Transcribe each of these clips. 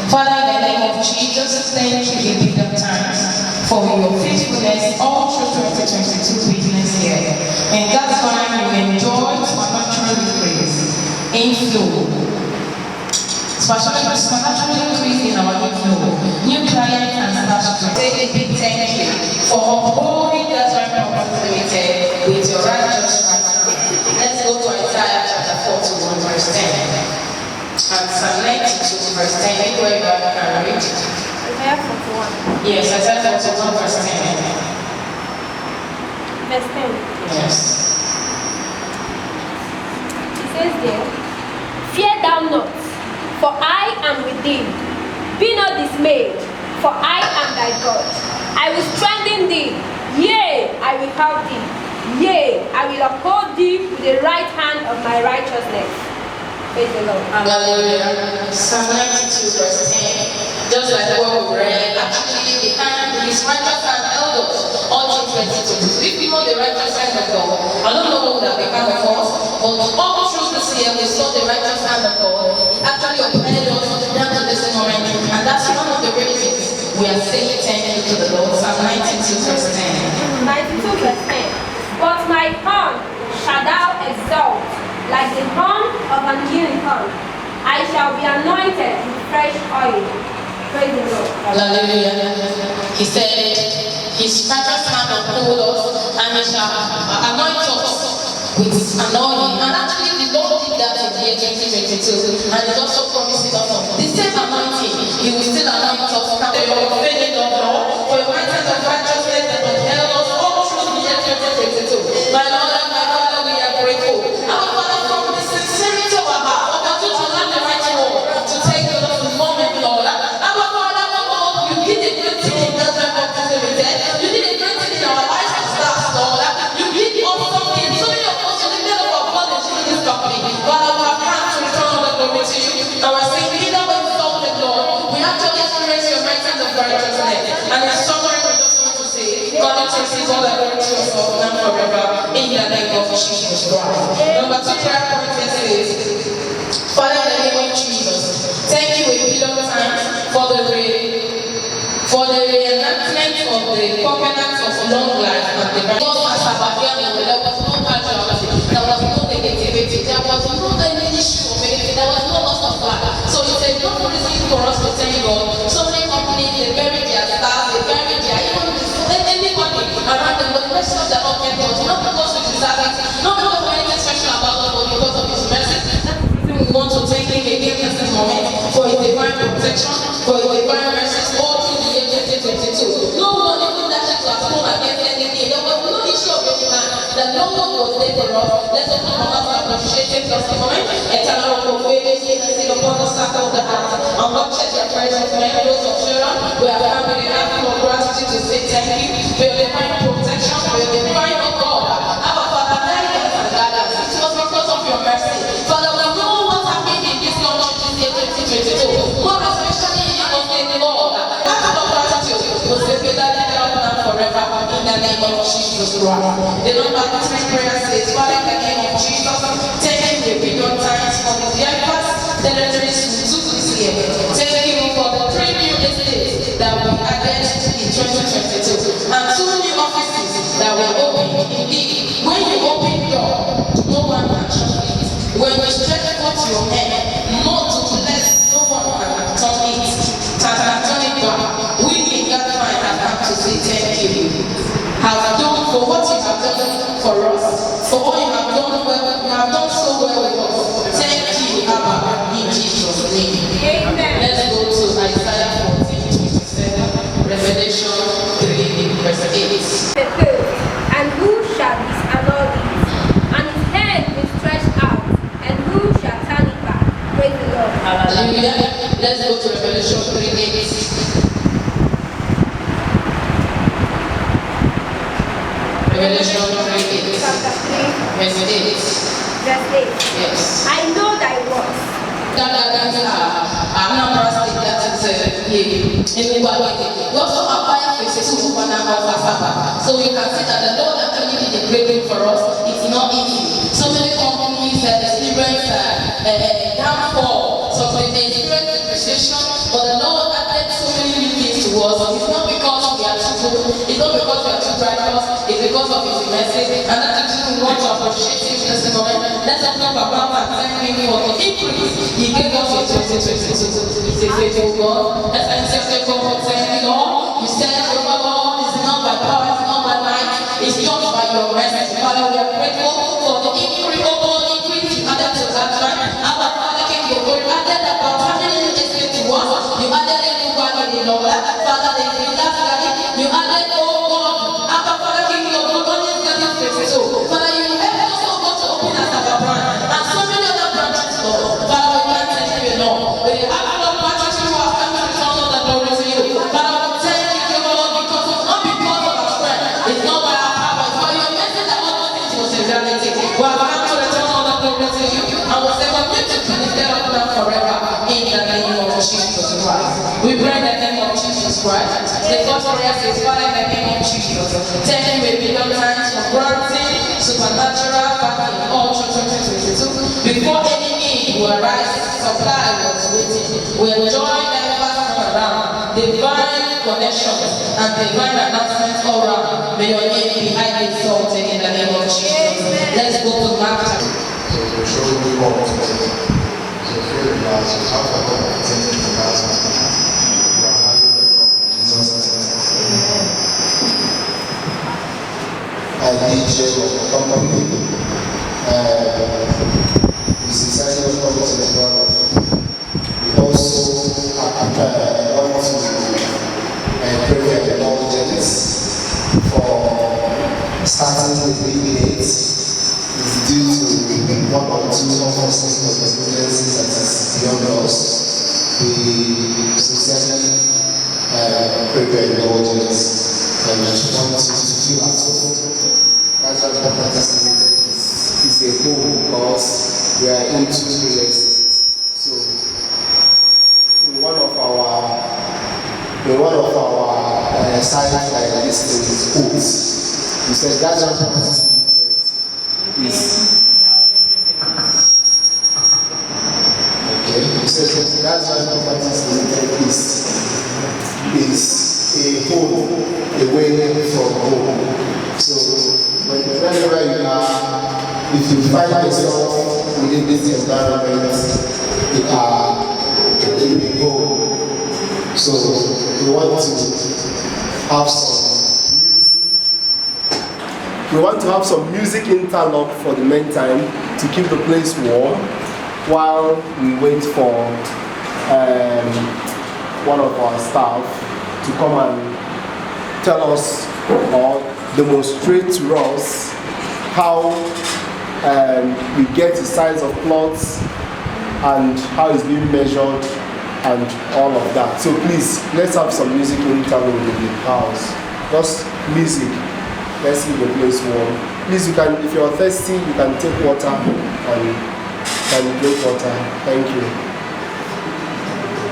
Father, in the name of Jesus, thank you a billion times for your faithfulness all through 2022 business year. And that's why you enjoy supernatural increase in flow. Supernatural increase in our inflow. New clients and staff to say a big thank you for upholding Gasvine Property Limited with your righteous right hand. Let's go to Isaiah chapter 41 verse 10. And Psalm 92 verse 10. Anywhere you can read. Isaiah 41. Yes, Isaiah 41 verse 10. Verse 10. Yes. It says there, fear thou not, for I am with thee. Be not dismayed, for I am thy God. I will strengthen thee. Yea, I will help thee. Yea, I will uphold thee with the right hand of my righteousness. Praise the Lord. Hallelujah. Psalm 92 verse 10. Just like what we read, actually behind his righteous hand held us all through 2022. If you know the righteous hand of God, I don't know what would have become of us, but all through this year we saw the righteous hand of God. It actually upheld us down to this moment, and that's one of the reasons we are saying thank you to the Lord. Psalm 92 verse 10. 92 verse 10. But my horn shall thou exalt, like the horn of an unicorn. I shall be anointed with fresh oil. Praise the Lord. Hallelujah. He said, his righteous hand uphold us, and he shall anoint us with anointing. And actually, the Lord did that in the year 2022, and he's also promising us the same anointing. He will still anoint us. For your faith in the Lord, for your righteousness of righteousness that will help us all through the year 2022. My Lord and my Father, we are grateful. Our Father, from the sincerity of our heart, to learn the right word, to take the moment, Lord. Our Father, you did a great thing in Gasvine Property Limited. You did a great thing in our lives as staff, Lord. You did awesome things. So many of us, you did a lot of knowledge in this company. Father, we have come to return all the glory to you. And we're saying, we need our exalted, Lord. We actually experience your mighty and righteousness. And in summary, we just want to say, God, to receive all the glory to yourself now forever. In the name of Jesus Christ. Number 2 prayer point says, Father, in the name of Jesus, thank you a billion times for the reenactment of the covenant of long life and the there was no casualty, there was no negativity, there was no any issue of anything, there was no loss of life. So it's a good reason for us to thank God. So many companies, they bury their staff, they bury their anybody around them, but the rest of the Lord kept us, not because we deserve it, not because we're anything special about us, but because of his mercy. We want to thank him again in this moment for his divine protection, for his divine mercy all through the year 2022. No one even that to have come against anything. There was no issue of any man that no one was there for us. Let's open our mouth and appreciate him this moment. Eternal of ways, he has seen upon the circle of the heart. And God check your prayers of members of children. We have come with enough of gratitude to say thank you for your divine protection, for your divine of God. Our Father, thank us and guide us. It was because of your mercy. Father, we know what happened in this country this year 2022. More especially in your name, Lord. Have of gratitude. We'll say that now forever in the name of Jesus Christ. The number 3 prayer says, Father, in the name of Jesus, thank you a billion times for the diverse territories we took this year. Thank you for the 3 new estates that we added in 2022 and 2 new offices that were opened. Indeed, when you open door, no one can shut it. When you stretch forth your hand, not to bless, no one can turn it back. We in Gasvine have come to say thank you. Have done for what you have done for us, for all you have done well, you have done so well with us. Thank you, Abba, in Jesus' name. Amen. Let's go to Isaiah 14:27, Revelation 3, verse 8. And who shall disannul these? And his hand is stretched out, and who shall turn it back? Praise the Lord. Hallelujah. Let's go to Revelation 3:8. Revelation 3:8. Chapter 3, Verse 8. verse 8. Yes. I know thy works. That is Anambra State, that is in Nwaorgu. We also acquire places to open our so you can see that the Lord actually did a great thing for us. It's not easy. So many companies experience downfall. So they experience depreciation, but the Lord added so many new things to us. It's not because we are too good, it's not because we are too righteous, it's because of His mercy. And that's actually we want to appreciate Him this moment. Let's talk about and thank Him for the increase He gave us in 2022. He's a faithful God. Let's accept God for saying, Lord, you said your Lord is not by power, it's not by might, it's just by your mercy. Father, we are grateful for the increase, oh God, increase you added to that time. Our Father, King, your word added about how many things to us. You added a new one in the Lord. Father, they did that. You added, oh God, our Father, King, your word on this getting so. Father, you help us, oh God, to open us our branch. And so many other branches, Lord. Father, we can't thank you enough. We have a lot of branches who have come to return all the glory to you. Father, we thank you, Lord, because it's not because of our strength. It's not by our power. It's by your message that all things was a reality. We have come to return all the glory to you. And we'll say, continue to be lifted up now forever. In the name of Jesus Christ. We pray in the name of Jesus Christ. The first prayer says, Father, in the name of Jesus, thank you a million times for granting supernatural backing all through 2022. Before any need will arise, supply was waiting. We enjoy never come around. Divine connections and divine announcements all around. May your name be highly exalted in the name of Jesus. Let's go to Mark chapter. So we're showing you all today. So fear the God, so talk about attending to God's name. You are highly welcome in Jesus' name. I DJ of the company. We sincerely welcome to the front. We also want to pray the Lord Jesus for starting with the 8 is due to one or two offenses of experiences that is beyond us. We sincerely pray the Lord Jesus and we want to feel at home. That's why the practice is a home because we are into real estate. So in one of our sites like this is quotes. We said that's why the practice is okay. He says that's why properties limited is a home away from home. So whenever you are, if you find yourself within this environment, you are in a home. So we want to have some music interlock for the meantime to keep the place warm while we wait for one of our staff to come and tell us or demonstrate to us how we get the size of plots and how it's being measured and all of that. So please, let's have some music interlude in the house. Just music. Let's keep the place warm. Please, you can, if you're thirsty, you can take water and drink water. Thank you.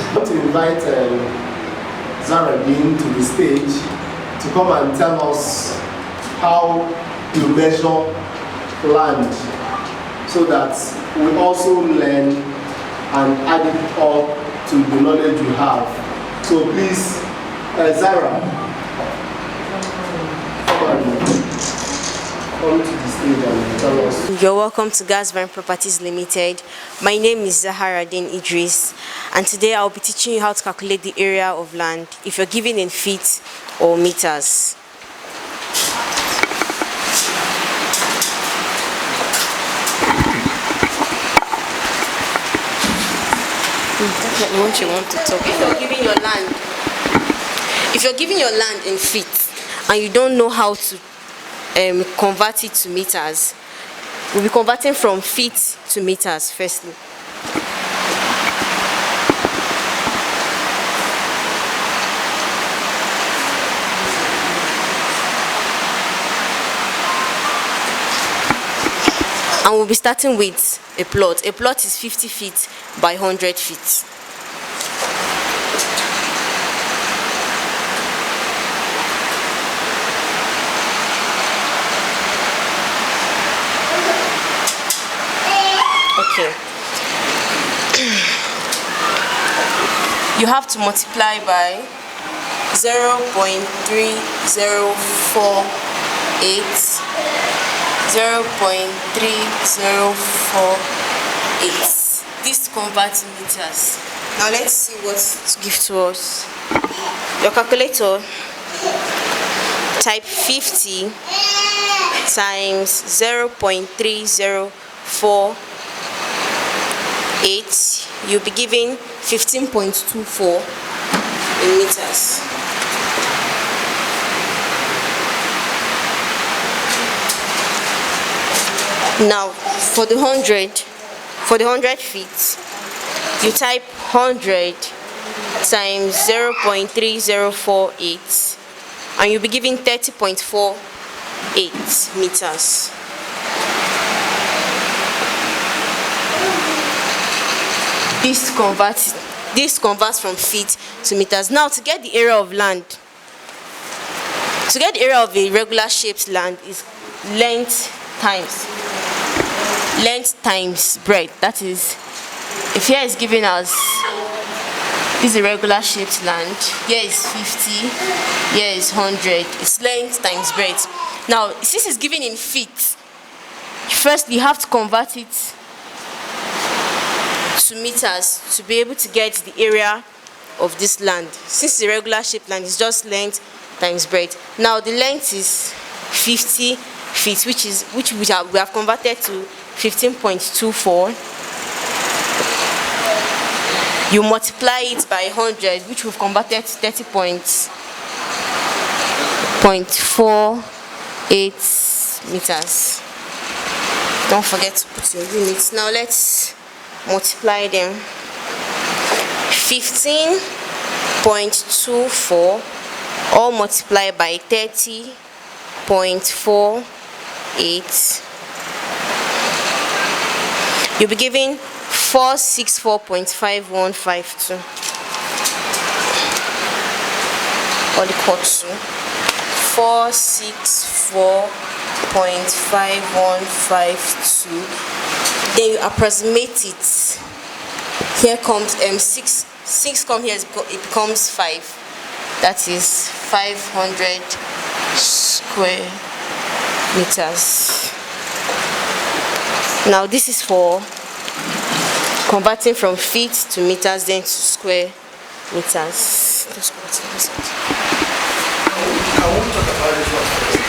I want to invite Zara Dean to the stage to come and tell us how you measure land so that we also learn and add it up to the knowledge you have. So please, Zara, come to the stage and tell us. You're welcome to Gasvine Properties Limited. My name is Zahara Din Idris, and today I'll be teaching you how to calculate the area of land if you're given in feet or meters. Won't you want to talk? If you're giving your land in feet and you don't know how to convert it to meters, we'll be converting from feet to meters firstly. And we'll be starting with a plot. A plot is 50 feet by 100 feet. Okay. you have to multiply by 0.3048, 0.3048. This converts meters. Now let's see what it gives to us. Your calculator, type 50 times 0.3048, you'll be given 15.24 in meters. Now for the 100 feet, you type 100 times 0.3048 and you'll be given 30.48 meters. This converts from feet to meters. Now to get the area of land, to get the area of a regular shaped land is length times breadth. That is, if here is given as this is a regular shaped land, here is 50, here is 100, it's length times breadth. Now since it's given in feet, first you have to convert it to meters to be able to get the area of this land. Since the regular shaped land is just length times breadth. Now the length is 50 feet, which we have converted to 15.24. You multiply it by 100, which we've converted to 30.48 meters. Don't forget to put your units. Now let's multiply them. 15.24 all multiplied by 30.48. You'll be given 464.5152, or equal to 464.5152. Then you approximate it. Here comes 6 come here, it becomes 5. That is 500 square meters. Now this is for converting from feet to meters, then to square meters. I won't talk about this one first.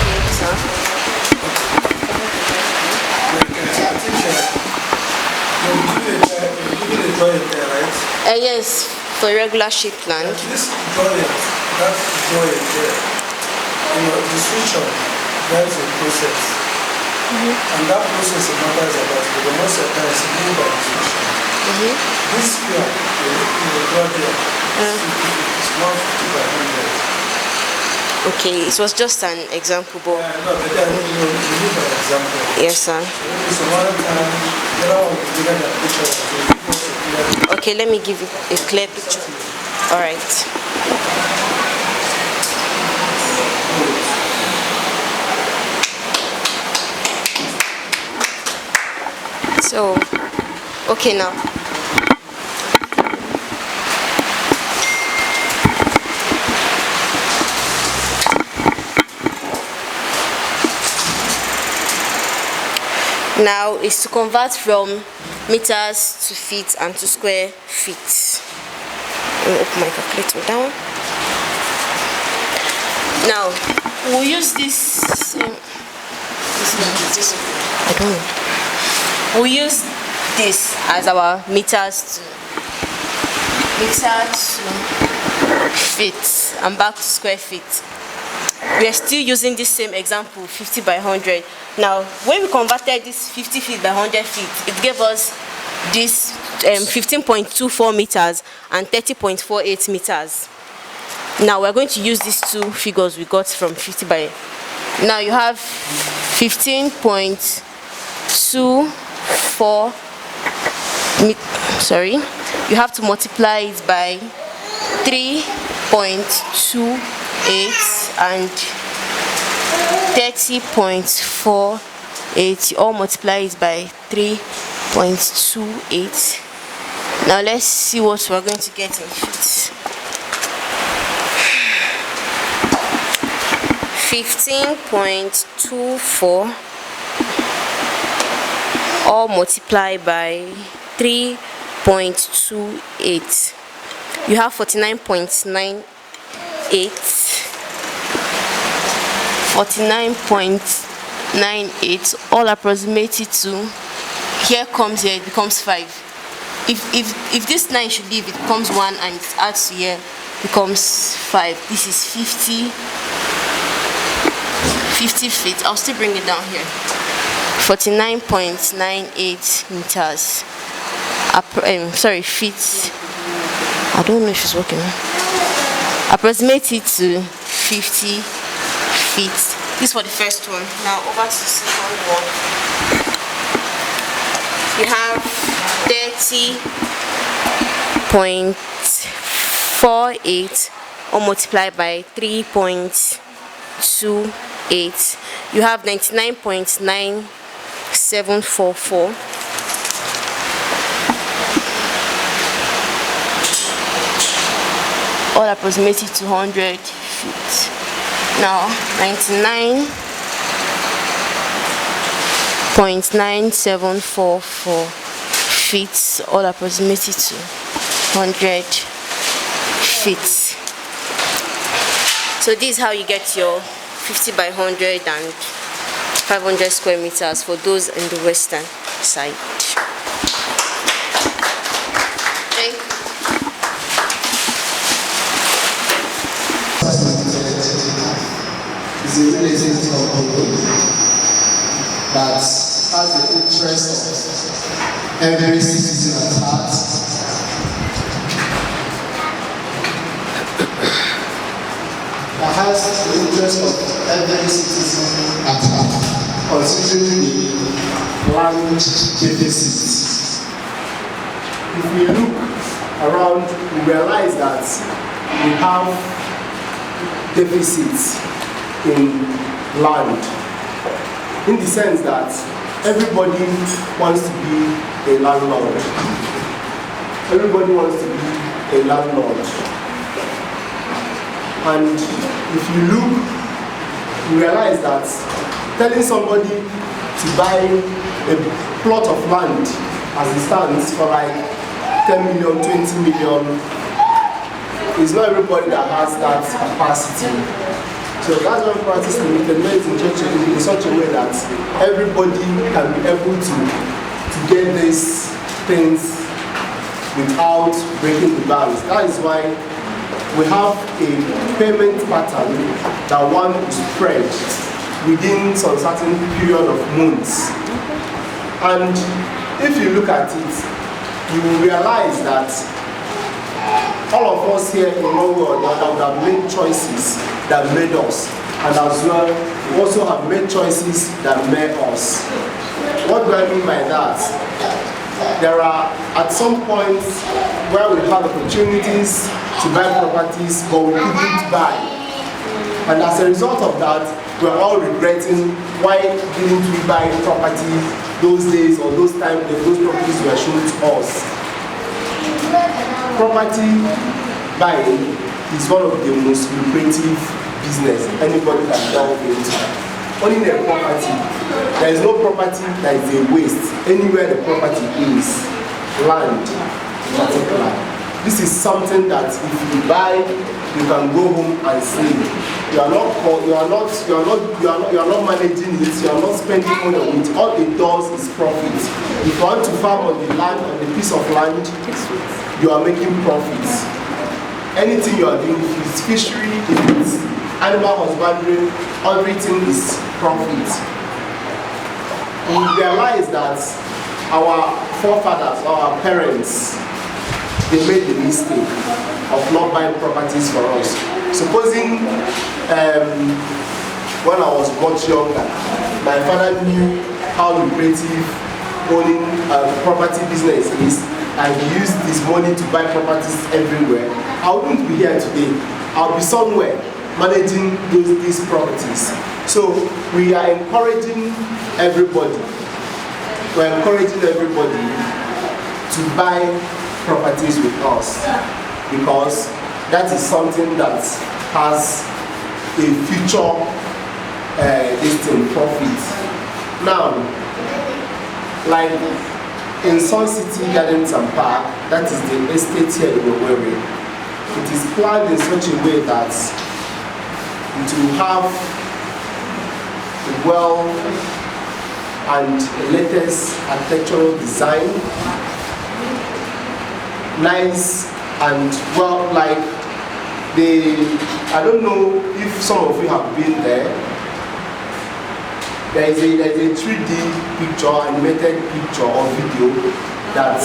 Okay, sir. You're giving a drawing there, right? Yes, for regular shaped land. This drawing, that drawing there, the switch on, that is a process. And that process matters about it, but most of the time it's given by the switch on. This here, the draw there, it's not 50 by 100. Okay, it was just an example, but No, but then you give an example. yes, sir. So one time, the other one will give an picture. Okay, let me give you a clear picture. All right. So, okay now. Now is to convert from meters to feet and to square feet. Let me open my calculator down. Now we'll use this. I don't know. We'll use this as our meters to feet and back to square feet. We are still using this same example, 50 by 100. Now, when we converted this 50 feet by 100 feet, it gave us this 15.24 meters and 30.48 meters. Now, we're going to use these two figures we got from 50 by. Now, you have 15.24. Sorry, you have to multiply it by 3.28 and 30.48. You all multiply it by 3.28. Now let's see what we're going to get in feet. 15.24 all multiplied by 3.28. You have 49.98. 49.98 all approximated to, here comes here, it becomes 5. If this 9 should leave, it becomes 1, and it adds to here, becomes 5. This is 50 feet. I'll still bring it down here. 49.98 meters. Sorry, feet. I don't know if it's working. Approximate it to 50 feet. This for the first one. Now over to the second one. You have 30.48 or multiplied by 3.28. You have 99.9744. All approximated to 100 feet. Now 99.9744 feet, all approximated to 100 feet. So this is how you get your 50 by 100 and 500 square meters for those in the western side. Thank you. Is a real estate company that has the interest of every citizen at heart. That has the interest of every citizen at heart, considering the land deficit. If we look around, we realize that we have deficits in land, in the sense that everybody wants to be a landlord. Everybody wants to be a landlord. And if you look, you realize that telling somebody to buy a plot of land as it stands for like 10 million, 20 million, is not everybody that has that capacity. So that's why practice limited made in such a way that everybody can be able to get these things without breaking the banks. That is why we have a payment pattern that one is spread within some certain period of months. And if you look at it, you will realize that all of us here in Nwaorgu would have made choices that made us, and as well, we also have made choices that made us. What do I mean by that? There are at some points where we had opportunities to buy properties, but we couldn't buy. And as a result of that, we're all regretting why didn't we buy property those days or those times when those properties were shown to us. Property buying is one of the most lucrative business anybody can delve into. Owning a property, there is no property that is a waste anywhere the property is, land in particular. This is something that if you buy, you can go home and sleep. You are not managing it, you are not spending money on it. All it does is profit. If you want to farm on the land, on the piece of land, you are making profits. Anything you are doing, if it's fishery, if it's animal husbandry, everything is profit. We realize that our forefathers, our parents, they made the mistake of not buying properties for us. Supposing when I was much younger, my father knew how lucrative owning property business is, and he used his money to buy properties everywhere, I wouldn't be here today. I'll be somewhere managing these properties. So we are encouraging everybody. We're encouraging everybody to buy properties with us, because that is something that has a future profit. Now, like in Sun City Gardens and Park, that is the estate here in Nwaorgu, it is planned in such a way that it will have well and latest architectural design, nice and well, like I don't know if some of you have been there. There's a 3D picture, animated picture or video that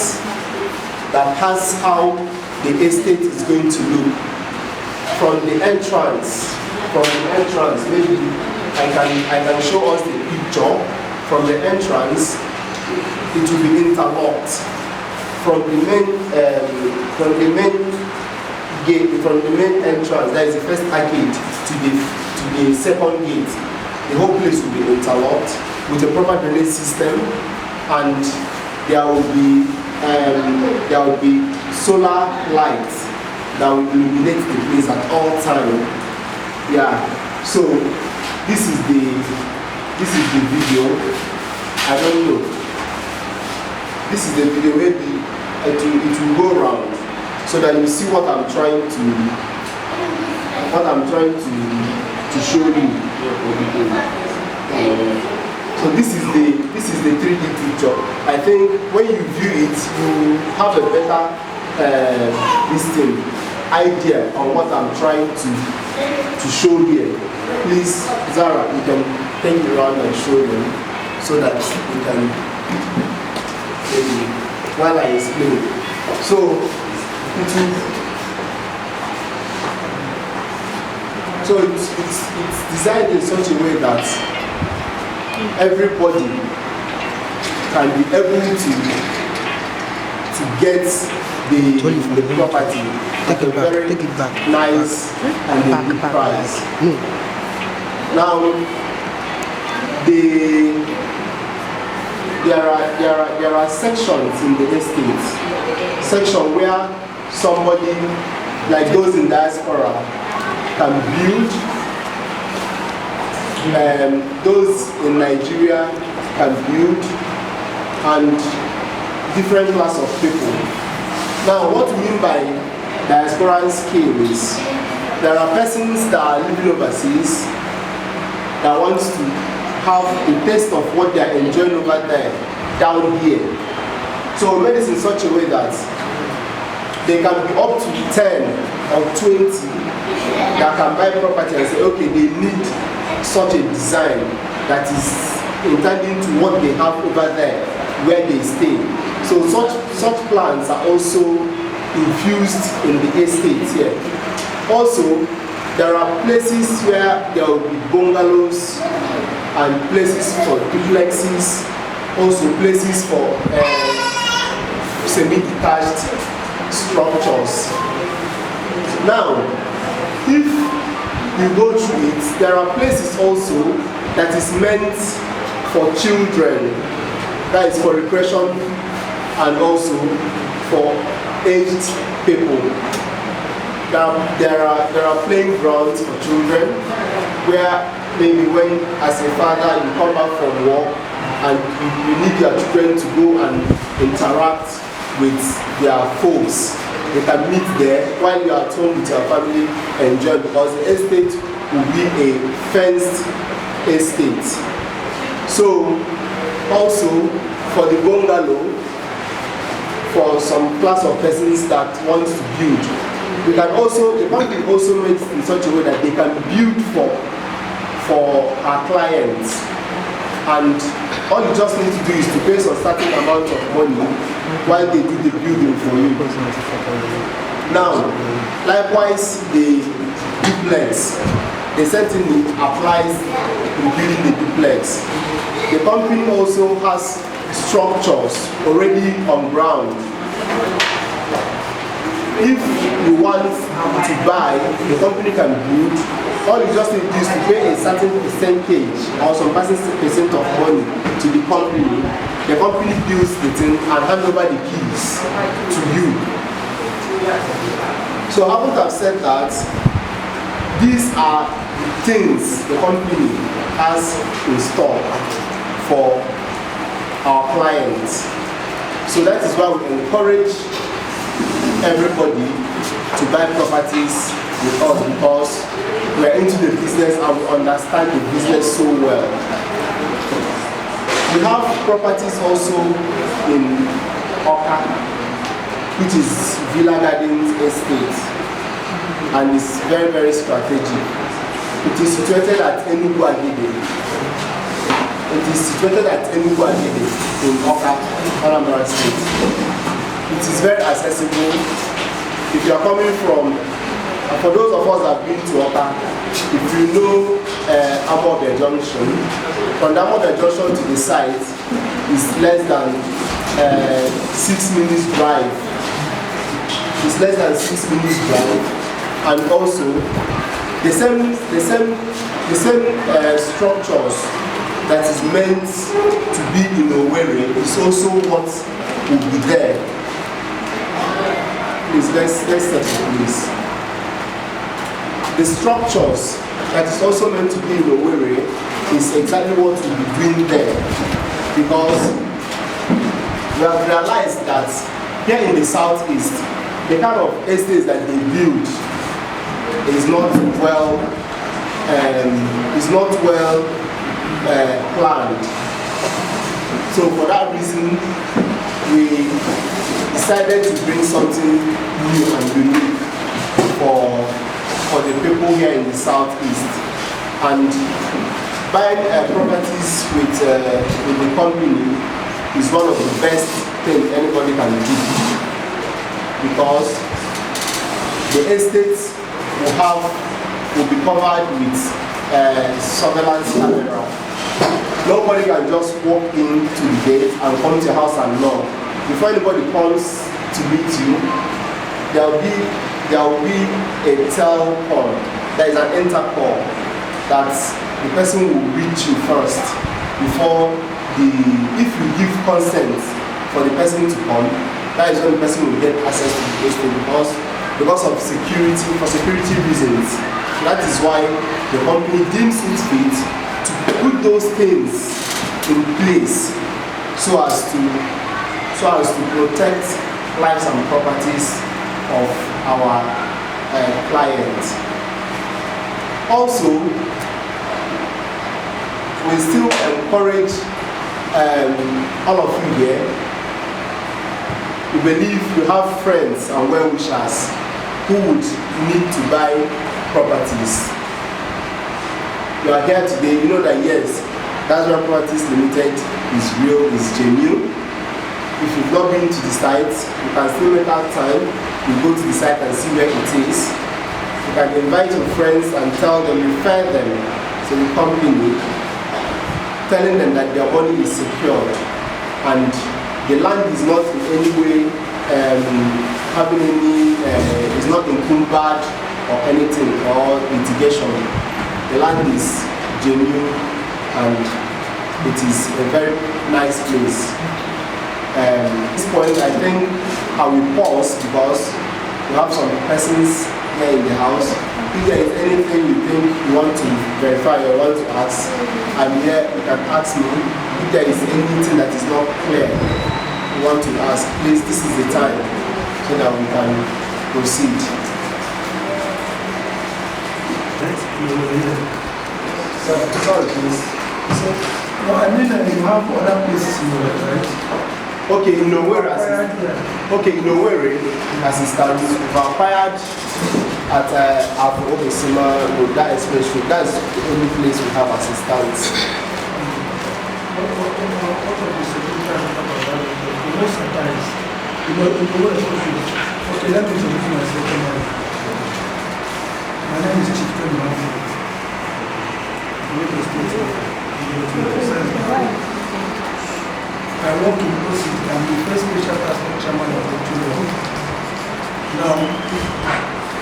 has how the estate is going to look from the entrance. Maybe I can show us the picture. From the entrance, it will be interlocked. From the main gate, from the main entrance, there is the first arcade to the second gate. The whole place will be interlocked with a proper drainage system, and there will be solar lights that will illuminate the place at all times. Yeah. So this is the video. I don't know. This is the video. Maybe it will go around so that you see what I'm trying to show you. So this is the 3D picture. I think when you view it, you have a better idea on what I'm trying to show here. Please, Zara, you can take it around and show them so that you can maybe while I explain. So it's designed in such a way that everybody can be able to get the property at a very nice and a good price. Now, there are sections in the estate. Section where somebody like those in diaspora can build. Those in Nigeria can build, and different class of people. Now, what we mean by diasporan scale is there are persons that are living overseas that want to have a taste of what they are enjoying over there down here. So we made this in such a way that they can be up to 10 or 20 that can buy property and say, okay, they need such a design that is intending to what they have over there where they stay. So such plans are also infused in the estate here. Also, there are places where there will be bungalows and places for duplexes, also places for semi-detached structures. Now, if you go through it, there are places also that is meant for children, that is for recreation and also for aged people. There are playing grounds for children where maybe when as a father you come back from work and you need your children to go and interact with their folks. They can meet there while you are at home with your family and enjoy, because the estate will be a fenced estate. So also for the bungalow, for some class of persons that want to build, the company also makes it in such a way that they can build for our clients, and all you just need to do is to pay some certain amount of money while they do the building for you. Now, likewise, the duplex, the same thing applies in building the duplex. The company also has structures already on ground. If you want to buy, the company can build all you just need to do is to pay a certain percentage or some percent of money to the company. The company builds the thing and hand over the keys to you. So I would have said that these are the things the company has in store for our clients. So that is why we encourage everybody to buy properties with us, because we are into the business and we understand the business so well. We have properties also in Oka, which is Villa Gardens Estate, and it's very, very strategic. It is situated at Nwaorgu. It is situated at Nwaorgu in Oka, Anambra State. It is very accessible. If you are coming from, for those of us that have been to Oka, if you know Nwaorgu Junction, from Nwaorgu Junction to the site is less than 6 minutes drive. It's less than 6 minutes drive, and also the same structures that is meant to be in Owerri is also what will be there. Please, let's set it, please. The structures that is also meant to be in Owerri is exactly what we'll be doing there, because we have realized that here in the southeast, the kind of estates that they build is not well planned. So for that reason, we decided to bring something new and unique for the people here in the southeast. And buying properties with the company is one of the best things anybody can do, because the estates will be covered with surveillance camera. Nobody can just walk into the gate and come to your house and knock. Before anybody comes to meet you, there will be a tel call. There is an enter call that the person will reach you first before if you give consent for the person to come, that is when the person will get access to the estate, because of security reasons. That is why the company deems it fit to put those things in place so as to protect lives and properties of our clients. Also, we still encourage all of you here. We believe you have friends and well-wishers who would need to buy properties. You are here today, you know that yes, Gasvine Properties Limited is real, is genuine. If you've not been to the site, you can still make out time. You go to the site and see where it is. You can invite your friends and tell them, refer them to the company, telling them that their money is secure and the land is not in any way is not encumbered or anything or litigation. The land is genuine and it is a very nice place. At this point, I think I will pause because we have some persons here in the house. If there is anything you think you want to verify or want to ask, I'm here, you can ask me. If there is anything that is not clear you want to ask, please, this is the time so that we can proceed. Sorry, please. So, no, I mean that you have other places in the world, right? Okay, in Nwaorgu as it stands, we've acquired at our Obesima Road, that express road. That's the only place we have as it stands. What of the security about most sometimes, in the world, okay, let me introduce myself. My name is Chief Nwaorgu. I work in Kosi. I'm the first special transport chairman of the Children. Now,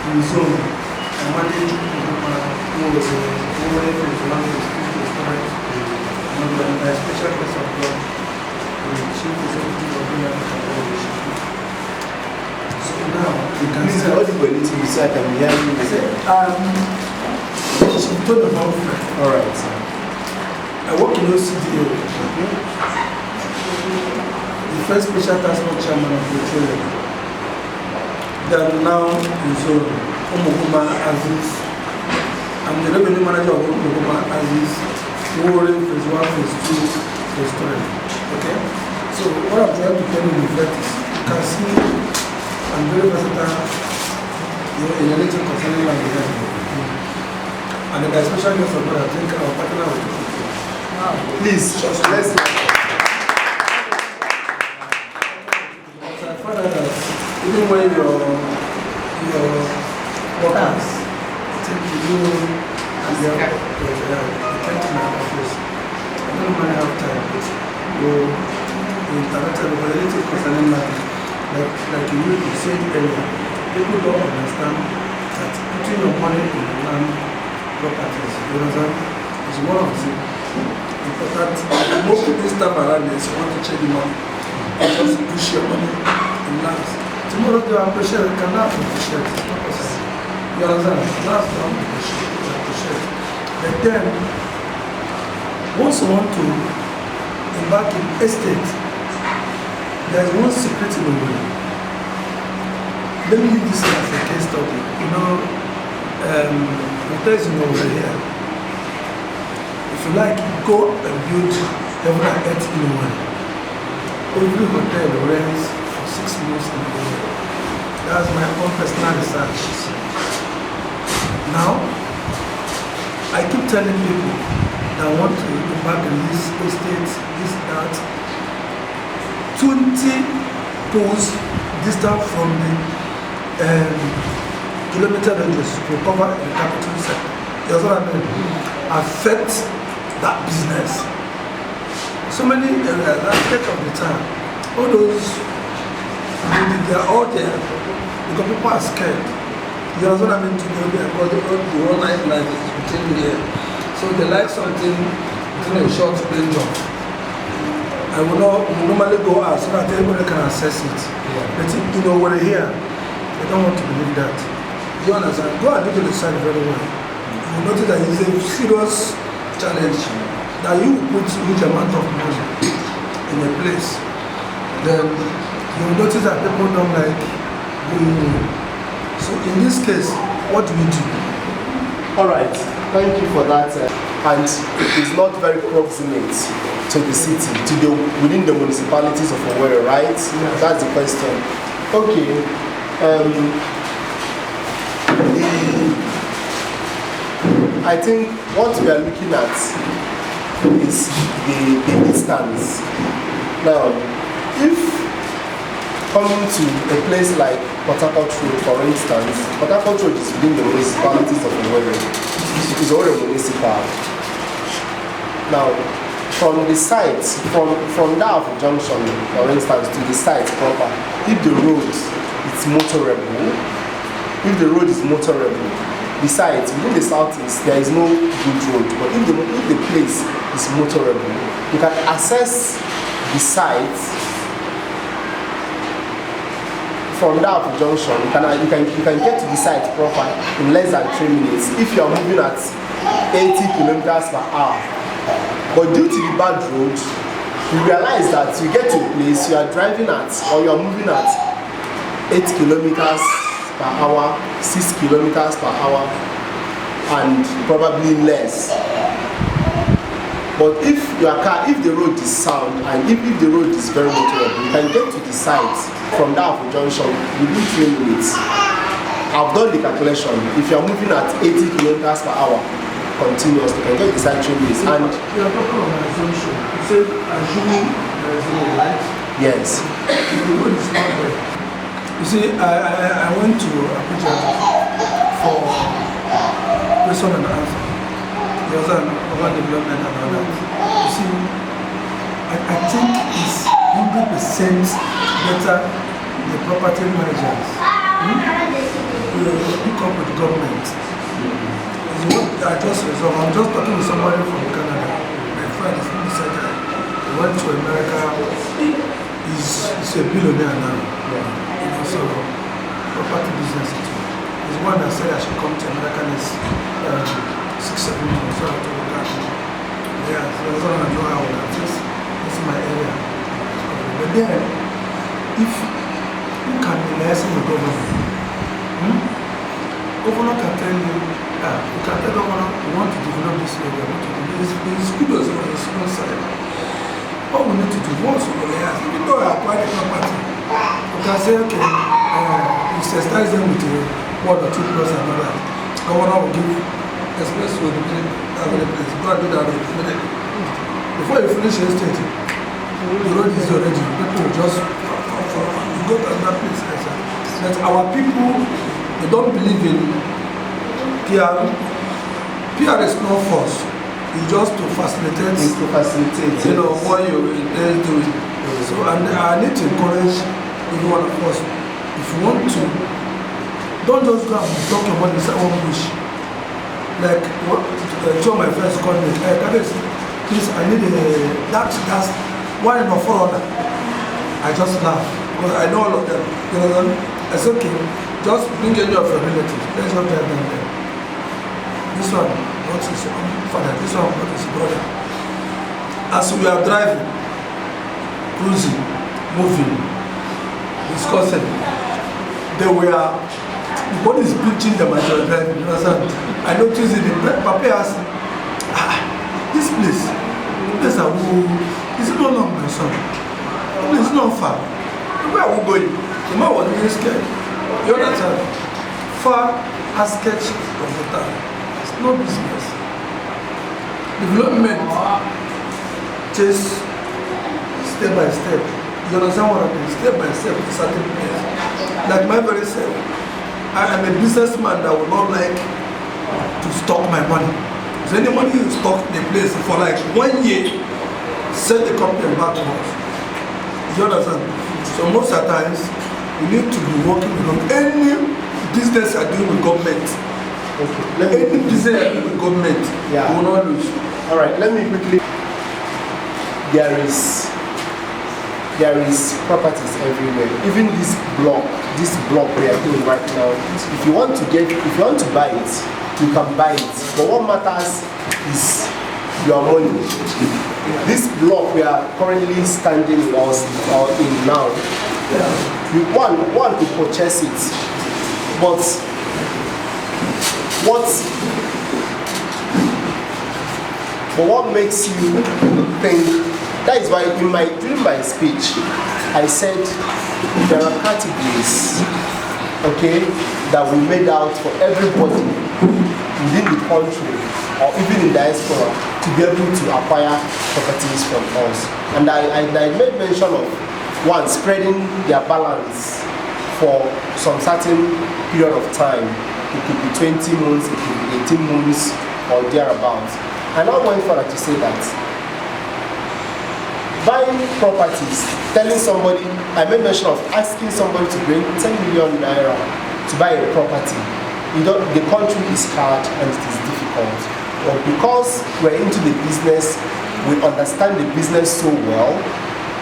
in zone, I manage who was over phase 1, phase 2, phase 3, and then by special grace of God, the chief executive of the organization. So now, you can Please, say, what do you need to be so I can hear you? she told about friend. All right. I work in OCDO. The first special task force chairman of petroleum. Then now is Omokuma Aziz. I'm the revenue manager of Omokuma Aziz. Nwaorgu phase 1, phase 2, phase 3. Okay? So what I'm trying to tell you is that you can see I'm very versatile in anything concerning land development. And the special guest of God, I think our partner with you. Please, just let's. I find out that even when your workers take you and they come to my office, I don't normally have time, but you interact with anything concerning matters. Like you said earlier, people don't understand that putting your money in the land properties, you understand, is one of the important. Most of this time around is you want to check the money. Just push your money in lands. Tomorrow they appreciate it, cannot appreciate it. You understand? Last don't appreciate. But then, once you want to embark in estate, there's one secret in the way. Let me use this as a case study. You know, hotels in over here. If you like, go and build heaven and earth in a way. Every hotel rents for 6 months in a year. That's my own personal research. Now, I keep telling people that want to embark in this estate, this, that, 20 poles distant from the kilometer radius to cover the capital sector. You know what I mean? Affect that business. So many areas, aspects of the time, all those, they are all there because people are scared. You know what I mean? To go there because the whole night life is between here. So they like something within a short range of. I will normally go out so that everybody can access it. Yeah. But you know, when they're here, they don't want to believe that. You understand? Go and do the research very well. You will notice that it's a serious challenge that you put huge amount of money in a place. Then you will notice that people don't like going in. So in this case, what do we do? All right, thank you for that. And it is not very proximate to the city, within the municipalities of Owerri, right? Yeah. That's the question. Okay. I think what we are looking at is the distance. Now, if coming to a place like Port Harcourt Road, for instance, Port Harcourt Road is within the municipalities of Owerri. It is Owerri municipal. Now, from the site, from that junction, for instance, to the site proper, if the road is motorable, besides, within the southeast, there is no good road, but if the place is motorable, you can access the site from that junction. You can get to the site proper in less than 3 minutes if you are moving at 80 kilometers per hour. But due to the bad road, you realize that you get to a place you are driving at, or you are moving at 8 kilometers per hour, 6 kilometers per hour, and probably less. But if the road is sound and if the road is very motorable, you can get to the site from that junction within 3 minutes. I've done the calculation. If you are moving at 80 kilometers per hour continuously, you can get the site 3 minutes. And you are talking about an assumption. You said assuming there is no light. Yes. The road is not there. You see, I went to Abuja for question and answer. There was an urban development and all that. You see, I think it's 100% better the property managers pick up with government. It's is what I just resolved. I'm just talking to somebody from Canada. My friend is from the center. He went to America. He's a billionaire now. You know, so property business too. He's one that said I should come to America next 6-7 months. So I told him, yeah, so I don't know how I will this is my area. But then, if you can liaise with the government, governor can tell you, you can tell governor we want to develop this area. It's good as well, it's one side. What we need to do, once we liaise, even though I apply the property, you can say, okay, you exercise them with 1 or 2 plus another. Governor will give express road available. Go and do that immediately. Before you finish your estate, the road is already, people just you go to another place. That our people, they don't believe in PR. PR is not force. It's just to facilitate. It's to facilitate. You know what you're doing. So, and I need to encourage every one of us. If you want to, don't just go and talk about this one wish. Like what two of my friends called me. Hey, please, I need that's why not for order. I just laugh because I know all of them. You know what I mean? It's okay. Just bring any of your relatives. Let's not tell them there. This one, what is father? This one, what is brother? As we are driving, cruising, moving, discussing, what is preaching the majority? You understand? I noticed it. Papa asked, this place is it no long, my son? It's not far. Where are we going? The man was really scared. You understand? Far as sketch of the town. It's no business. Development just step by step. You understand what I mean? Step by step to certain place. Like my very self, I am a businessman that would not like to stock my money. So any money you stock in a place for like 1 year, send the company back to us. You understand? So most of the times, we need to be working with any business I do with government. Okay. Any business I do with government, we will not lose. All right, let me quickly. There is properties everywhere. Even this block we are doing right now. If you want to buy it, you can buy it. But what matters is your money. This block we are currently standing in now. One to purchase it, but what makes you think? That is why during my speech, I said there are categories, okay, that we made out for everybody within the country or even in diaspora to be able to acquire properties from us. And I made mention of one, spreading their balance for some certain period of time. It could be 20 months, it could be 18 months or thereabouts. And I went further to say that buying properties, telling somebody, I made mention of asking somebody to bring 10 million naira to buy a property. The country is hard and it is difficult. But because we're into the business, we understand the business so well,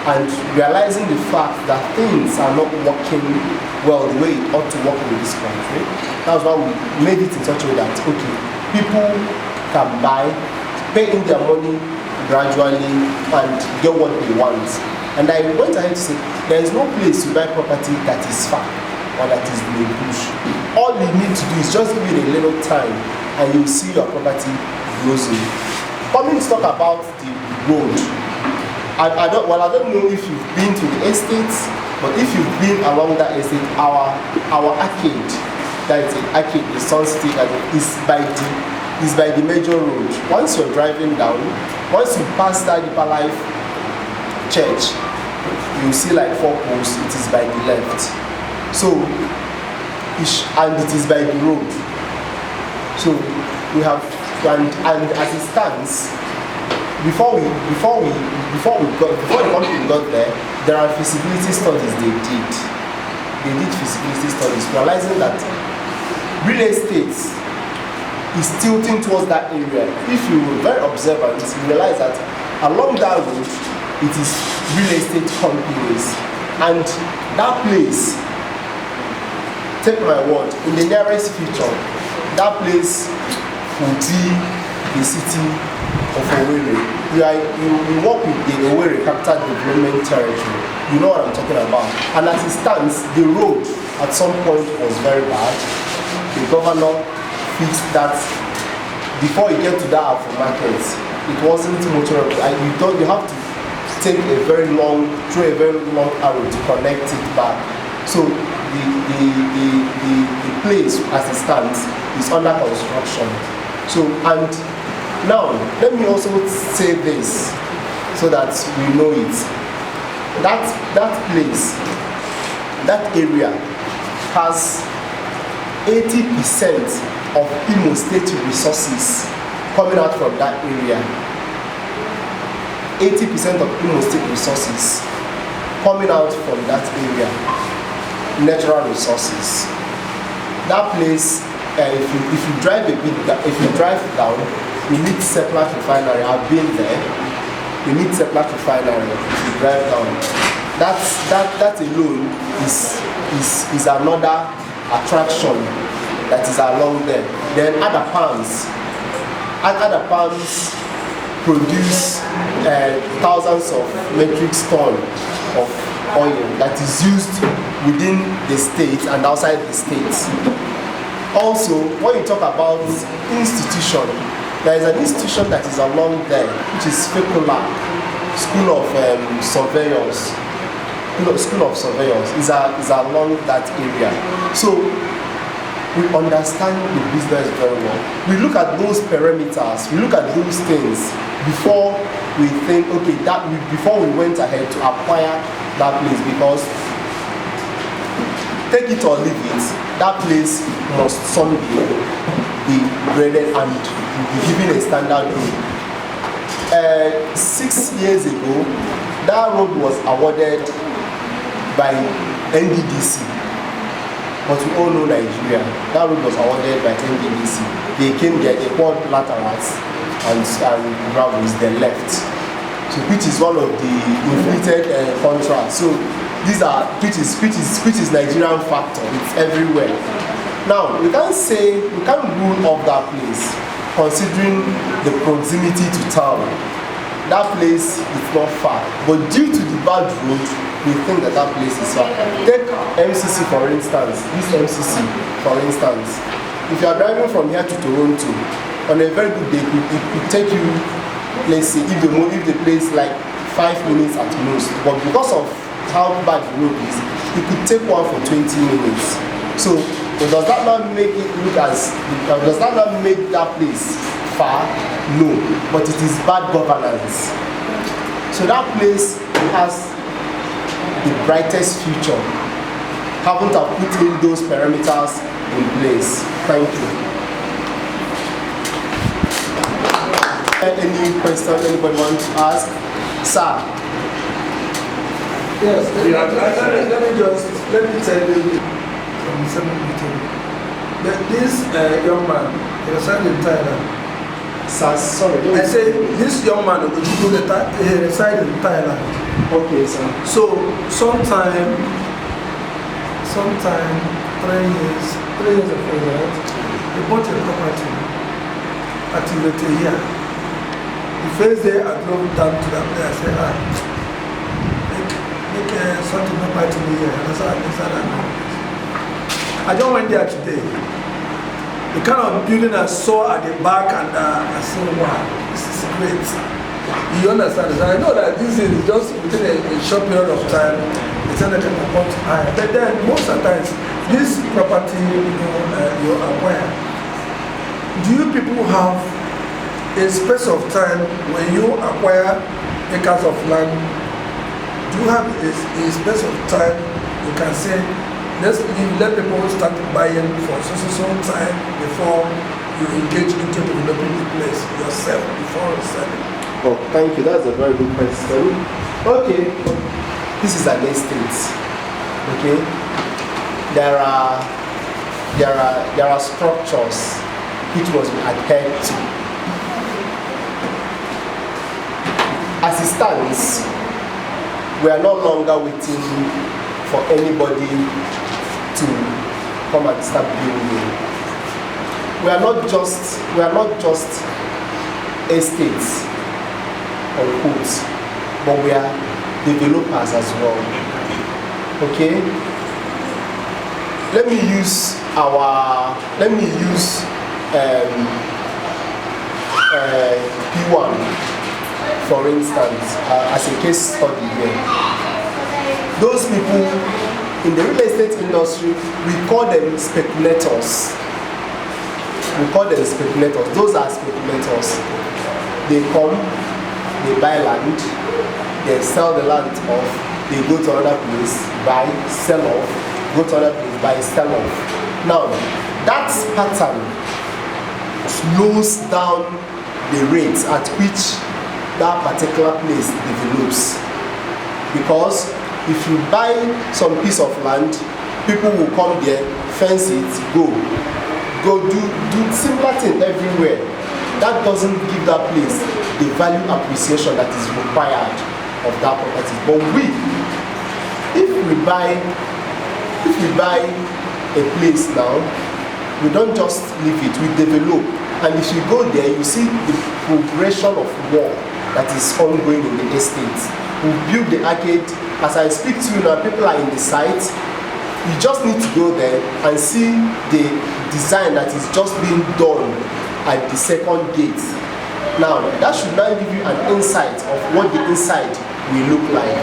and realizing the fact that things are not working well the way it ought to work in this country, that's why we made it in such a way that, okay, people can buy, pay in their money gradually and get what they want. And I went ahead to say, there is no place to buy property that is far or that is in the bush. All you need to do is just give it a little time and you'll see your property blossoming. Coming to talk about the road, I don't know if you've been to the estates, but if you've been along that estate, our arcade, that is the arcade, the Sun City, is by the major road. Once you're driving down, once you pass that Deeper Life Church, you see like 4 posts, it is by the left. So, and it is by the road. So we have, and as it stands, before the company got there are feasibility studies they did. They did feasibility studies, realizing that real estate is tilting towards that area. If you were very observant, you realize that along that road, it is real estate companies. And that place, take my word, in the nearest future, that place will be the city of Owerri. You work with the Owerri Capital Development Territory. You know what I'm talking about. And as it stands, the road at some point was very bad. The governor fixed that. Before you get to that Afro market, it wasn't motorable. You have to take a very long arrow to connect it back. So the place as it stands is under construction. So, and now let me also say this so that we know it. That place, that area has 80% of Imo State resources coming out from that area. 80% of Imo State resources coming out from that area. Natural resources. That place, if you drive a bit, if you drive down, you meet Seplat Refinery. I've been there. You meet Seplat Refinery. If you drive down, that alone is another attraction that is along there. Then other palms produce thousands of metric tons of oil that is used within the state and outside the state. Also, when you talk about institution, there is an institution that is along there, which is Fekula, School of Surveyors. School of Surveyors is along that area. So we understand the business very well. We look at those parameters, we look at those things before we think, okay, before we went ahead to acquire that place, because take it or leave it, that place must someday be graded and be given a standard road. 6 years ago, that road was awarded by NDDC. But we all know Nigeria. That road was awarded by NDDC. They came there, they poured laterals and gravels, they left. So which is one of the inflated contracts. So these are which is Nigerian factor. It's everywhere. Now we can't rule off that place considering the proximity to town. That place is not far, but due to the bad road, we think that place is far. Take MCC for instance. This MCC for instance, if you are driving from here to Toronto, on a very good day, it could take you, let's say, if the place like 5 minutes at most. But because of how bad the road is, it could take one for 20 minutes. So does that not make it look as? Does that not make that place far? No, but it is bad governance. So that place has the brightest future. Haven't I put in those parameters in place? Thank you. Any question anybody want to ask? Sir? Yes, let me tell you from the same meeting that this young man, he resides in Thailand. Sir, sorry. I say this young man, he resides in Thailand. Okay, sir. So sometime 3 years ago, right, he bought a property at Ileteia. The first day I drove down to that place, I said, make something not to me here. And I said, I just went there today. The kind of building I saw at the back, and I said, wow, this is great. You understand? I know that this is just within a short period of time, the tenant can afford to hire. But then most of the times, this property, you acquire, do you people have a space of time when you acquire acres of land? Do you have a space of time you can say, let people start buying for so time before you engage into developing the place yourself before selling? Oh, thank you. That's a very good question. Okay, this is an estate. Okay, there are structures which must be adhered to. As it stands, we are no longer waiting for anybody to come and start building. We are not just estates or quotes, but we are developers as well. Okay? Let me use P1 for instance as a case study here. Those people in the real estate industry, we call them speculators. Those are speculators. They come, they buy land, they sell the land off, they go to another place, buy, sell off, go to another place, buy, sell off. Now, that pattern slows down the rates at which that particular place develops. Because if you buy some piece of land, people will come there, fence it, go do similar thing everywhere. That doesn't give that place the value appreciation that is required of that property. But if we buy a place now, we don't just leave it, we develop. And if you go there, you see the progression of work that is ongoing in the estate. We build the arcade. As I speak to you now, people are in the site. You just need to go there and see the design that is just being done at the second gate. Now, that should now give you an insight of what the inside will look like.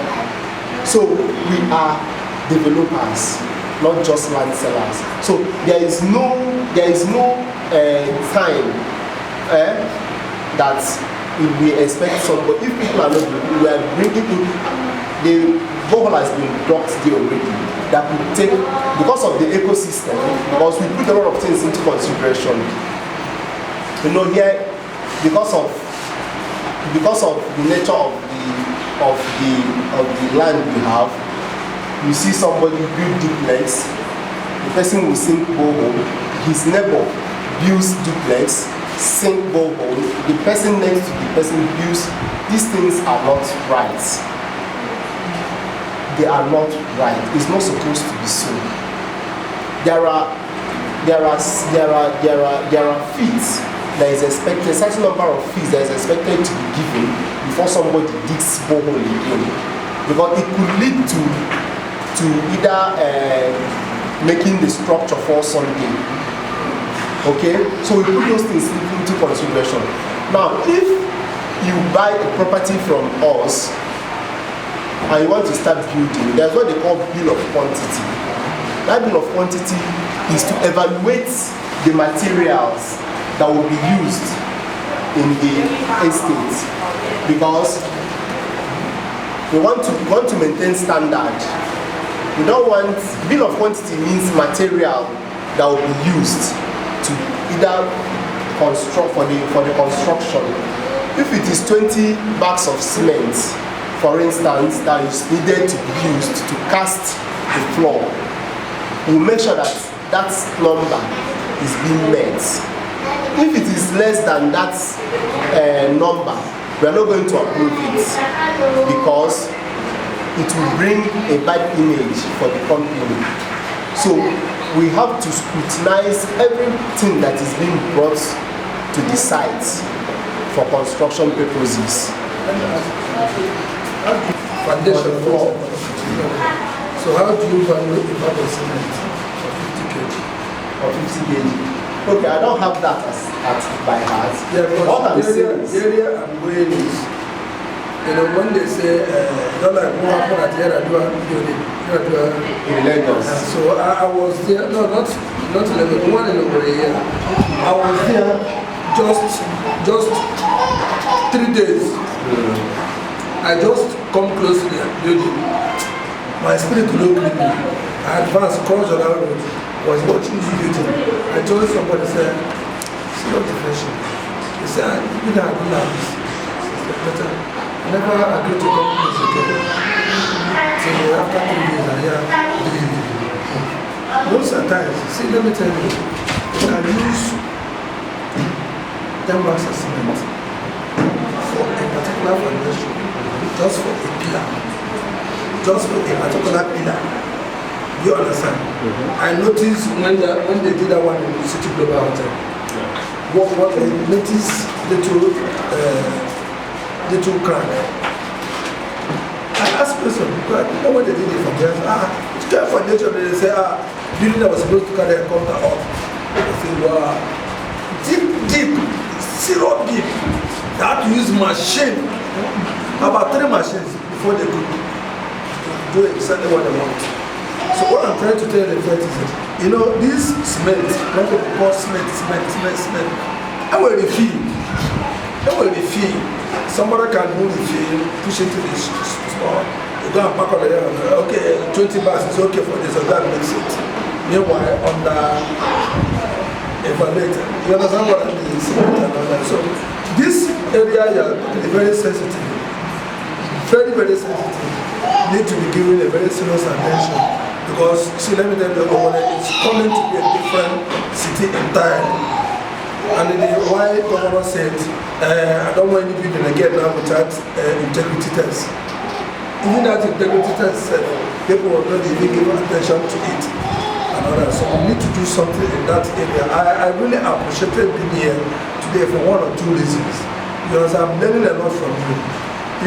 So, we are developers, not just land sellers. So, there is no time that we expect somebody. If people are not doing, we are bringing in the borehole has been docked there already. That will take, because of the ecosystem, because we put a lot of things into consideration. You know, here, because of the nature of the land we have, you see somebody build duplex, the person will sink borehole, his neighbor builds duplex, sink borehole, the person next to the person builds. These things are not right. They are not right. It's not supposed to be so. There are fees that is expected, a certain number of fees that is expected to be given before somebody digs borehole again, because it could lead to either making the structure fall something. Okay, so we put those things into consideration. Now, if you buy a property from us and you want to start building, there's what they call bill of quantity. That bill of quantity is to evaluate the materials that will be used in the estate, because we want to maintain standard. We don't want, bill of quantity means material that will be used to either construct for the construction. If it is 20 bags of cement, for instance, that is needed to be used to cast the floor, we'll make sure that that number is being met. If it is less than that number, we are not going to approve it, because it will bring a bad image for the company. So we have to scrutinize everything that is being brought to the site for construction purposes. Foundation floor. So how do you value a bag of cement for 50 kg? Or 50 kg? Okay, I don't have that by heart. Yeah, because what I'm saying is, the area I'm going is, you know, when they say, don't like what happened at Rd Owerri in Lagos. So I was there, no, not Lagos, the one in Nwaorgu. I was there just 3 days. I just come close to the building. My spirit looked at me. I advanced across the road, was watching the video. I told somebody, said, see what the fashion. He said, you know, I do like this. Better. I never agreed to come close again. So after 3 days, I hear, most of the times, see, let me tell you, you can use 10 bags of cement for a particular foundation, just for a pillar, just for a particular pillar. You understand? I noticed when they did that one in the City Global Hotel, what I noticed little crack. I asked person, because I know what they did it from there. It's kind of foundation. They say, building that was supposed to carry a counter up. I say, wow, deep, zero deep. They had to use machine, about 3 machines before they could do exactly what they want. So what I'm trying to tell the fact is that, you know, this cement, what people call cement, I will refill. Somebody can move the field, push it to the store. You go and pack over there. Okay, 20 bags is okay for this, so that makes it. Meanwhile, on the evaluator, you understand what I mean? So this area is very sensitive, very sensitive. Need to be given a very serious attention because, see, let me tell you, it's coming to be a different city entirely. And why the governor said, I don't want any building again now without integrity tests. Even that integrity test, people will not even give attention to it. And all that. So we need to do something in that area. I really appreciated being here today for 1 or 2 reasons. Because I'm learning a lot from you.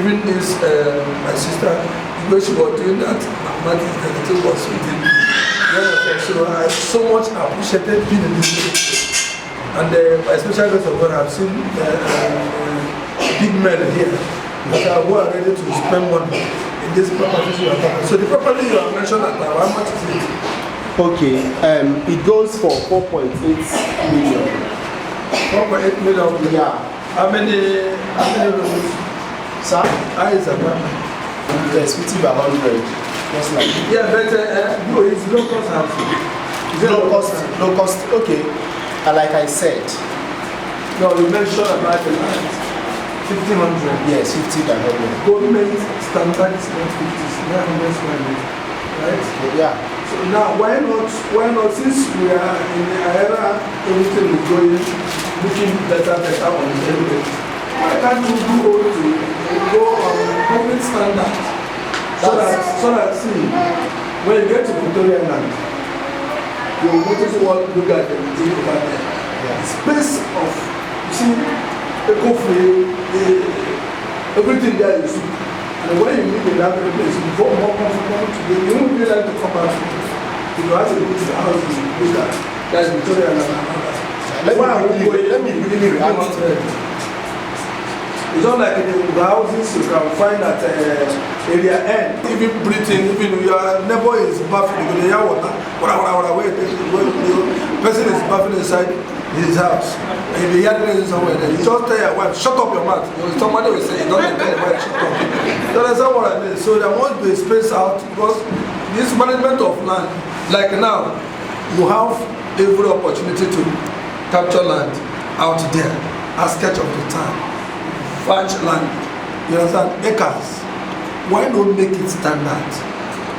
Even this, my sister, the way she was doing that, mathematics, the thing was within me. So I so much appreciated being in this place. And by special grace of God, I've seen big men here who are ready to spend money in this property you are talking. So the property you have mentioned at how much is it? Okay, it goes for 4.8 million. 4.8 million? Yeah. How many rooms? Sir? How is apartment? Yes, 50 by 100. Just like yeah, but no, it's low cost housing. Low cost, okay. And like I said, no, you mentioned about the land, 1,500. Yes, 50 by 100. Government standard is not 50, right? Yeah. So now, why not? Since we are in the era, everything is going, looking better on the everything. Why can't we go on government standard? So that see, when you get to Victoria Land, you will notice what look at the thing over there. Yeah. Space of, you see, the coffee, everything there is. And when you live in that place, you go more comfortable to you won't really like to come back. You have to go to the house and look at that's Victoria and another. Let me really react to it. It's not like in the houses you can find at area end. Even breathing, even your neighbor is bathing, you hear water. The person is bathing inside his house. And if you hear it somewhere, then you just tell your wife, shut up your mouth. Somebody will say, you don't tell your wife, shut up. So that's not what I mean. So there must be a space out because this management of land, like now, you have every opportunity to capture land out there as sketch of the time. French land, you understand, acres. Why not make it standard?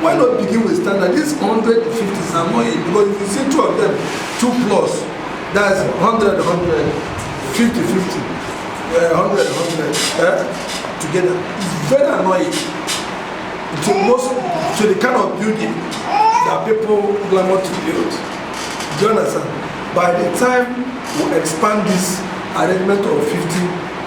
Why not begin with standard? This 150 is annoying because if you see 2 of them, 2 plus, that's 100, 50, 50, 100, together. It's very annoying to the kind of building that people glamour to build. Do you understand? By the time we expand this arrangement of 50,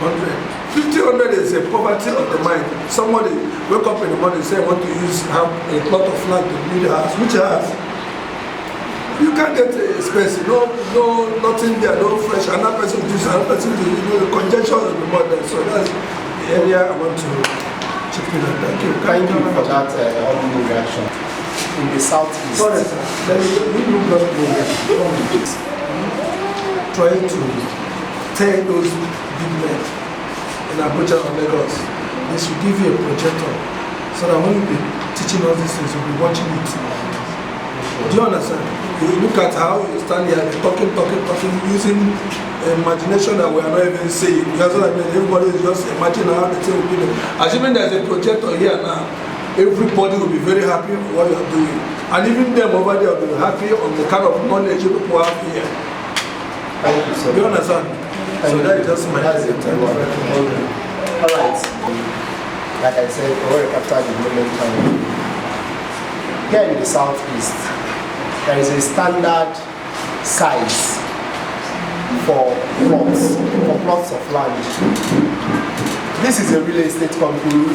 100, 50-100 is a poverty of the mind. Somebody wake up in the morning and say, I want to have a plot of land to build a house. Which house? You can't get a space, nothing there, no fresh. Another person do this, another person do this. The congestion will be more there. So that's the area I want to chip in. Thank you. Thank you for that audible reaction. In the southeast. Sorry, sir. Trying to tell those big men in Abuja or Lagos, they should give you a projector so that when you be teaching us these things, you'll be watching it. Do you understand? You look at how you stand here, talking, using imagination that we are not even saying. That's what I mean. Everybody is just imagining how the thing will be. Assuming there's a projector here now, everybody will be very happy with what you're doing. And even them over there will be happy on the kind of knowledge you people have here. Thank you, sir. Do you understand? So that is just my That's it. Alright. Like I said, Owerri Capital Development Channel. Here in the southeast, there is a standard size for plots of land. This is a real estate company.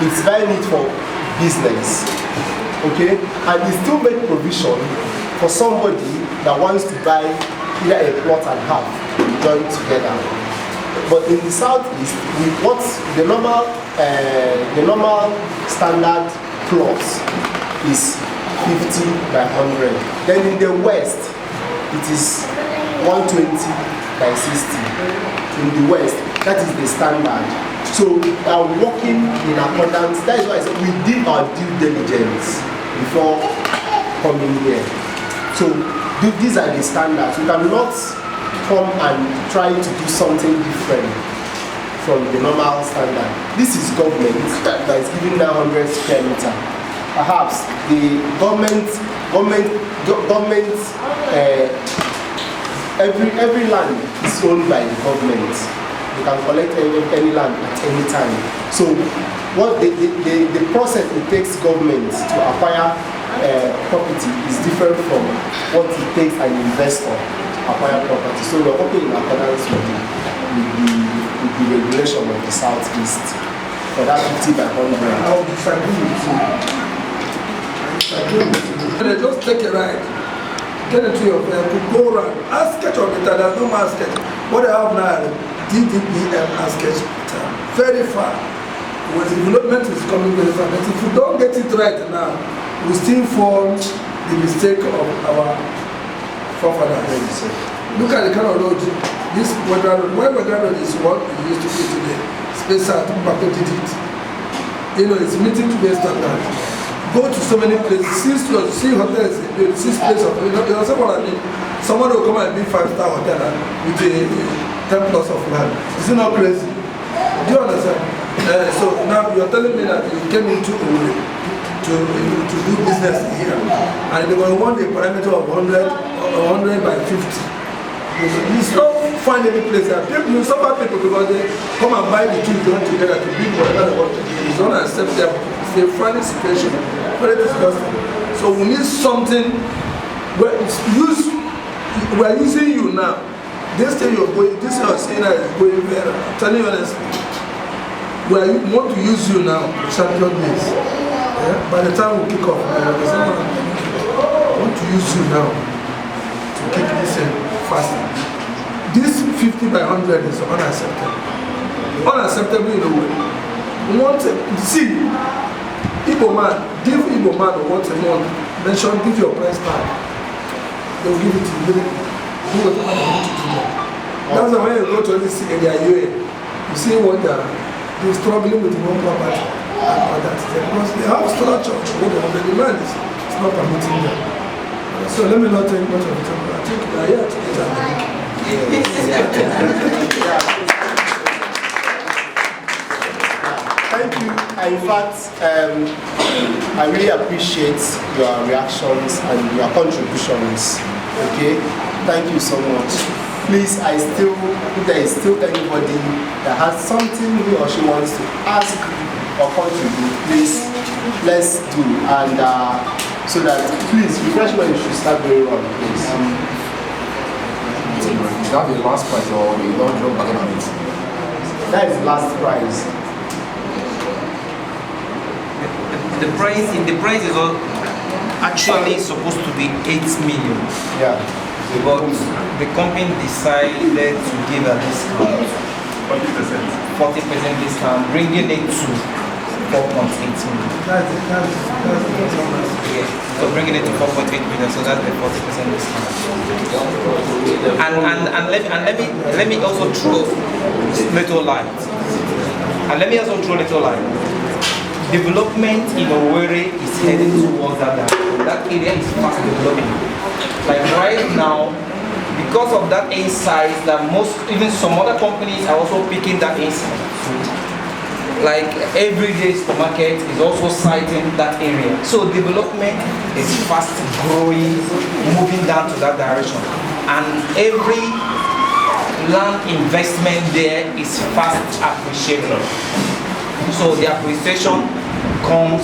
It's buying it for business. Okay? And it still make provision for somebody that wants to buy either a plot and half joined together. But in the southeast, with what the normal standard plot is 50 by 100. Then in the west, it is 120 by 60. In the west, that is the standard. So we are working in accordance. That is why I said we did our due diligence before coming here. So these are the standards. We cannot come and try to do something different from the normal standard. This is government that is giving 900 square meter. Perhaps the government every land is owned by the government. You can collect any land at any time. So what the process it takes government to acquire property is different from what it takes an investor to acquire property. So we're working in accordance with the regulation of the southeast for that 50 by 100. I will disagree with you. They just take a ride, get into your vehicle, go around, ask sketch of it, there's no more sketch. What they have now, DDPM and sketch very far. When the development is coming very far, but if you don't get it right now, we still fall the mistake of our forefathers. Look at the kind of road, this wetheral road. Why wetheral road is what we used to do today. Space out, Mbappe did it. You know, it's meeting to be standard. Go to so many places, see hotels, see places. You know what I mean? Someone will come and be 5-star hotel with a 10 plus of land. Is it not crazy? Do you understand? So now you are telling me that you came into Owerri to do business here, and they will want a parameter of 100 or 100 by 50. You don't find any place there. People, you suffer people because they come and buy the two joined together to build whatever they want to do. It's not acceptable. It's a funny situation. Very disgusting. So we need something where we are using you now. This thing you're going, this you're saying is going better. I'm telling you honestly. We want to use you now, champion this. Yeah? By the time we pick up, I want to use you now to keep this faster. This 50 by 100 is unacceptable. Unacceptable in a way. We want to see Igbo man, give Igbo man what they want. Mention, give your price tag. They will give it to you. Do whatever they want to do. That's why when you go to this area, you see what they're struggling with one property and others. Because they have structure, the demand is not permitting them. So let me not take much of the time. I think we are here to get our Thank you. In fact, I really appreciate your reactions and your contributions. Okay, thank you so much. Please, if there is still anybody that has something he or she wants to ask or contribute, please, let's do. And so that, please, refreshment should start going on, please. Is that the last price or the long-term bargain on it? That is the last price. The price is actually supposed to be 8 million. Yeah. But the company decided to give a discount, 40% discount, bringing it to 4.8 million. So bringing it to 4.8 million, so that's the 40% discount. And let me also throw little light. Development in Owerri is heading towards that direction. That area is fast developing. Like right now, because of that insight, that even some other companies are also picking that insight. Like everyday supermarket is also citing that area. So development is fast growing, moving down to that direction. And every land investment there is fast appreciated. So the appreciation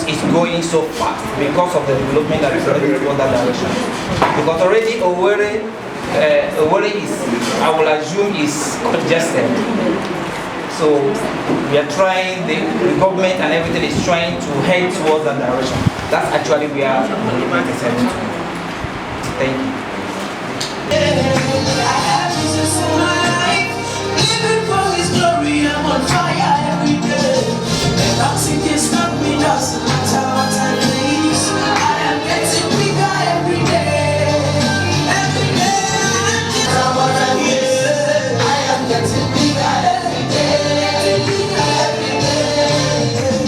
is going so fast because of the development that is already towards that direction. Because already Owerri is, I will assume, is congested. So we are trying, the government and everything is trying to head towards that direction. That's actually where the development is heading to. Thank you. I have Jesus in my life, living for His glory. I'm on fire every day. And nothing can stop me, doesn't matter what I face. I am getting bigger every day. Every day. I am getting bigger every day. Every day.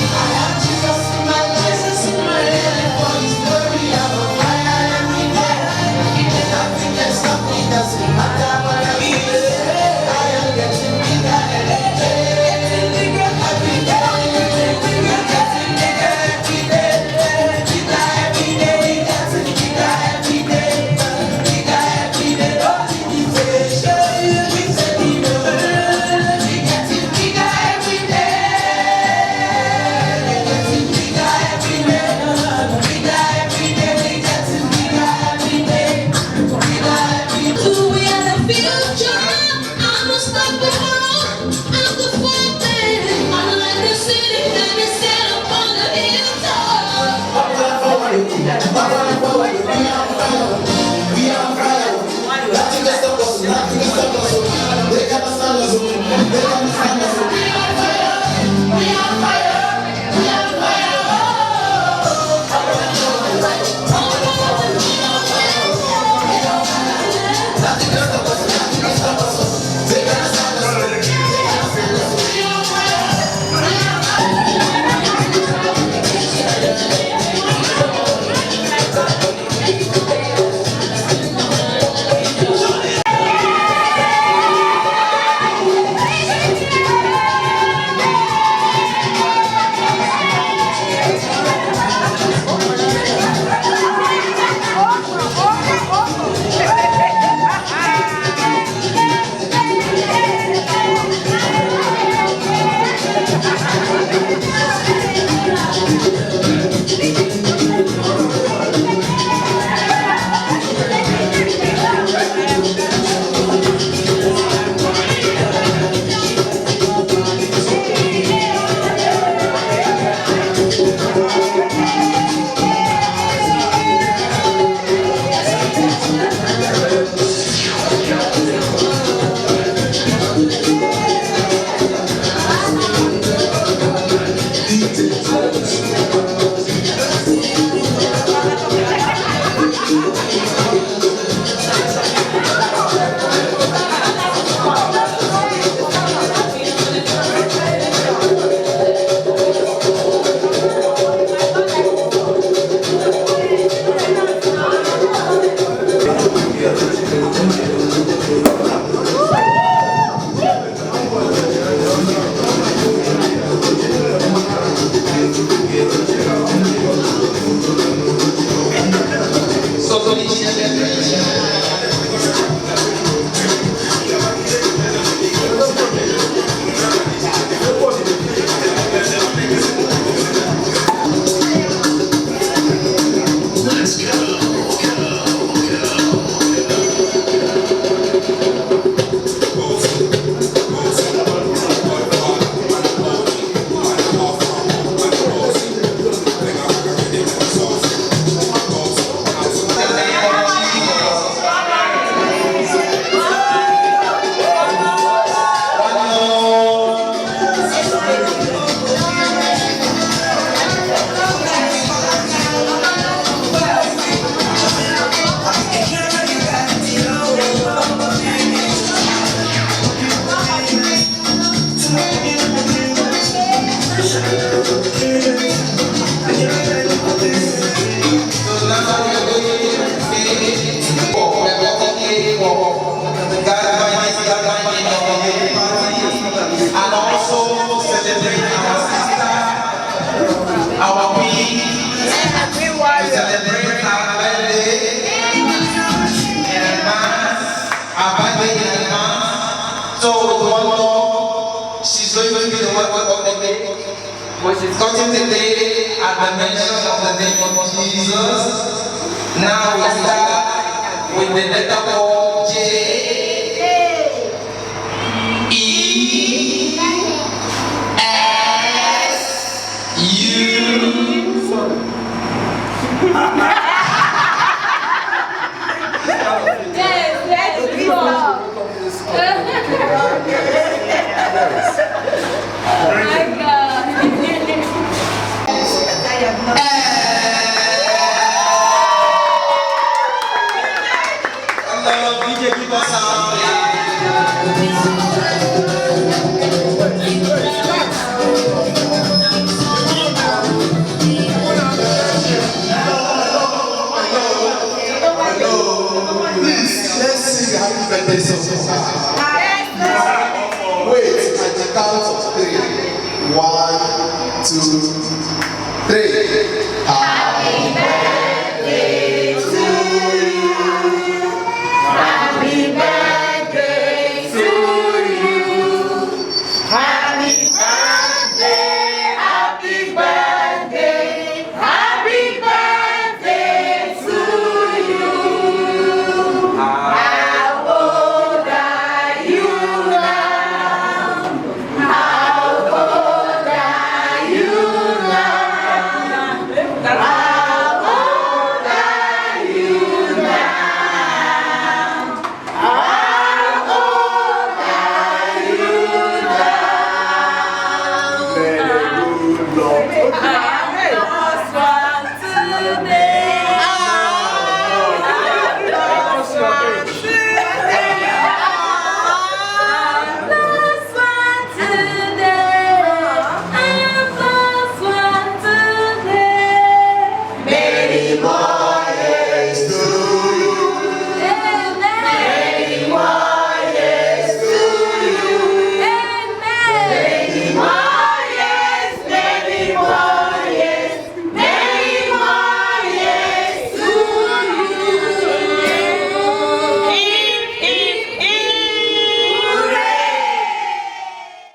I have Jesus in my life, Jesus in my life. For His glory, I'm on fire every day. And nothing can stop me, doesn't matter what I face. I am getting bigger every day. Getting bigger every day. which is cutting the cake at the mention of the name of Jesus. Now we start with the letter of J, E, S, U. Wait, at the count of 3. 1, 2, 3. Happy birthday.